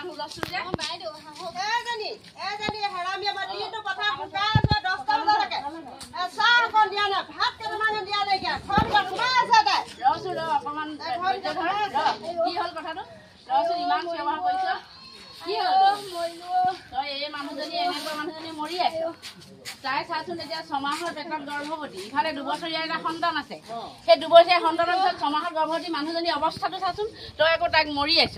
ইমান হুলস্থুল যে বাইদেউ এজনী হেৰামি আমাৰ দিনটো কথা ফুকাই আছে 10টা বজালৈকে চাহ অকণ দিয়া নাই ভাত কেইটামান দিয়া নাইকিয়া ঘৰ সোমাই আছে তাই ৰচোন অকণমান কি হ'ল কথাটো ৰচোন ইমান ব্যৱহাৰ কৰিছ কি হ'ল তই এই মানুহজনী এনেকুৱা মানুহজনী মৰি আছে তাই চাচোন এতিয়া 6 মাহৰ পেটত গৰ্ভৱতী ইফালে 2 বছৰীয়া এটা সন্তান আছে সেই 2 বছৰীয়া সন্তানৰ পিছত 6 মাহৰ গৰ্ভৱতী মানুহজনী অৱস্থাটো চাচোন তই আকৌ তাক মৰি আছ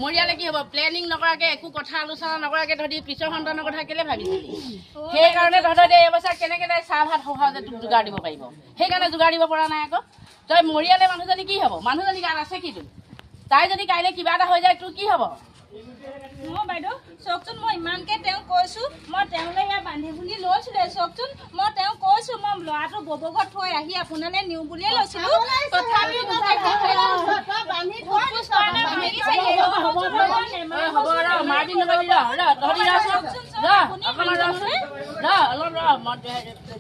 মৰিয়ালে কি হ'ব প্লেনিং নকৰাকে একো কথা আলোচনা নকৰাকে তহঁতি পিছৰ সন্তানৰ কথা কেলে ভাবিছিলি সেইকাৰণে তহঁতে এই অৱস্থা কেনেকৈ তাই চাহ ভাত সহজে তোক যোগাৰ দিব পাৰিব সেইকাৰণে যোগাৰ দিব পৰা নাই আকৌ তই মৰিয়ালে মানুহজনী কি হ'ব মানুহজনী গাত আছে কি তোৰ তাই যদি কাইলৈ কিবা এটা হৈ যায় তোৰ কি হ'ব মই বাইদেউ চাওকচোন মই ইমানকে তেওঁক কৈছোঁ মই তেওঁলৈ ইয়াত বান্ধি বুলি লৈছিলোঁ চাওকচোন মই তেওঁক কৈছোঁ মই ল'ৰাটো ববঘৰত থৈ আহি আপোনালৈ নিওঁ বুলিয়ে লৈছিলোঁ তথাপিও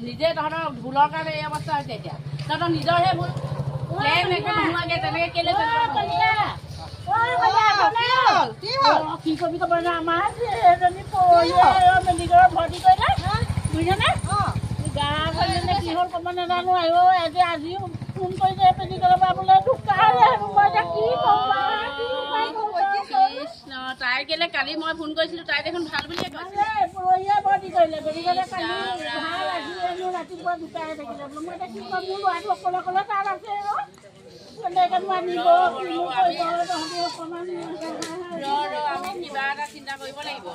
নিজে তহঁতৰ ভুলৰ কাৰণে এই অৱস্থা হৈছে এতিয়া তহঁতৰ নিজৰহে ভুল নোহোৱাকে তেনেকে কেলে কি কবি ক'ব না আমাৰ এজনী মেডিকেলত ভৰ্তি কৰিলে বুজিছেনে গা ভালনে কি হ'ল ক'ব নাজানো আৰু আজি ফোন কৰিছে মেডিকেলৰ পৰা বোলে ঢুকালে কি কৃষ্ণ তাই কেলে কালি মই ফোন কৰিছিলোঁ তাই দেখোন ভাল বুলিয়ে কৈছে পৰহিয়ে ভৰ্তি কৰিলে মেডিকেলে কালি ভাল আজি ৰাতিপুৱা ঢুকাই থাকিলে বোলো মই এতিয়া কি ক'ম মোৰ ল'ৰাটো অকলে তাত আছে আমি কিবা এটা চিন্তা কৰিব লাগিব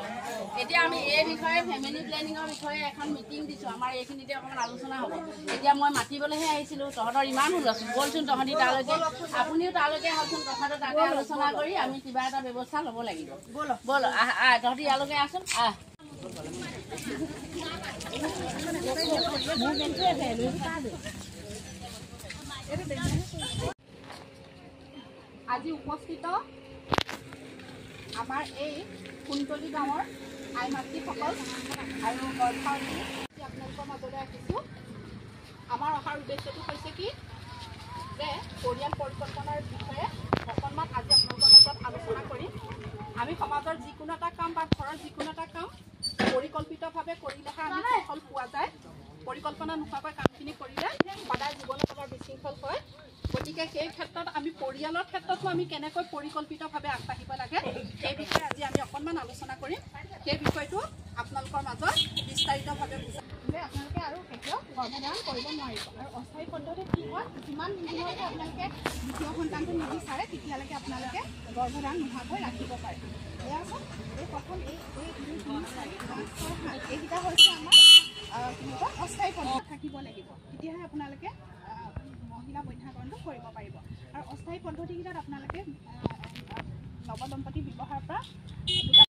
এতিয়া আমি এই বিষয়ে ফেমিলি প্লেনিঙৰ বিষয়ে এখন মিটিং দিছোঁ আমাৰ এইখিনিতে অকণমান আলোচনা হ'ব এতিয়া মই মাতিবলৈহে আহিছিলোঁ তহঁতৰ ইমান হুলস্থুল বলচোন তহঁতি তালৈকে আপুনিও তালৈকে আহকচোন কথাটো তাতে আলোচনা কৰি আমি কিবা এটা ব্যৱস্থা ল'ব লাগিব বল তহঁতি ইয়ালৈকে আহচোন আজি উপস্থিত আমাৰ এই কুন্তলী গাঁৱৰ আই মাতৃসকল আৰু গৰ্ভাৱতী আপোনালোকৰ মাজলৈ আহিছোঁ আমাৰ অহাৰ উদ্দেশ্যটো হৈছে কি যে পৰিয়াল পৰিকল্পনাৰ বিষয়ে অকণমান আজি আপোনালোকৰ মাজত আলোচনা কৰিম আমি সমাজৰ যিকোনো এটা কাম বা ঘৰৰ যিকোনো এটা কাম পৰিকল্পিতভাৱে কৰিলেহে আমি সুফল পোৱা যায় পৰিকল্পনা নোহোৱাকৈ কামখিনি কৰিলে সদায় জীৱনত আমাৰ বিশৃংখল হয় গতিকে সেই ক্ষেত্ৰত আমি পৰিয়ালৰ ক্ষেত্ৰতো আমি কেনেকৈ পৰিকল্পিতভাৱে আগবাঢ়িব লাগে সেই বিষয়ে আজি আমি অকণমান আলোচনা কৰিম সেই বিষয়টো আপোনালোকৰ মাজত বিস্তাৰিতভাৱে বুজাম যে আপোনালোকে আৰু কেতিয়াও গৰ্ভধাৰণ কৰিব নোৱাৰিব আৰু অস্থায়ী পদ্ধতিত কি হয় যিমান দিনলৈকে আপোনালোকে দ্বিতীয় সন্তানটো নিবিচাৰে তেতিয়ালৈকে আপোনালোকে গৰ্ভধাৰণ নোহোৱাকৈ ৰাখিব পাৰে এয়া হ'ল এই প্ৰথম এই 2 3 4 5 6 7 এইকেইটা হৈছে আমাৰ কি কয় অস্থায়ী পদ্ধতি থাকিব লাগিব তেতিয়াহে আপোনালোকে মহিলা বন্ধ্যাকৰণটো কৰিব পাৰিব আৰু অস্থায়ী পদ্ধতিকেইটাত আপোনালোকে নৱদম্পতি ব্যৱহাৰৰ পৰা দুটা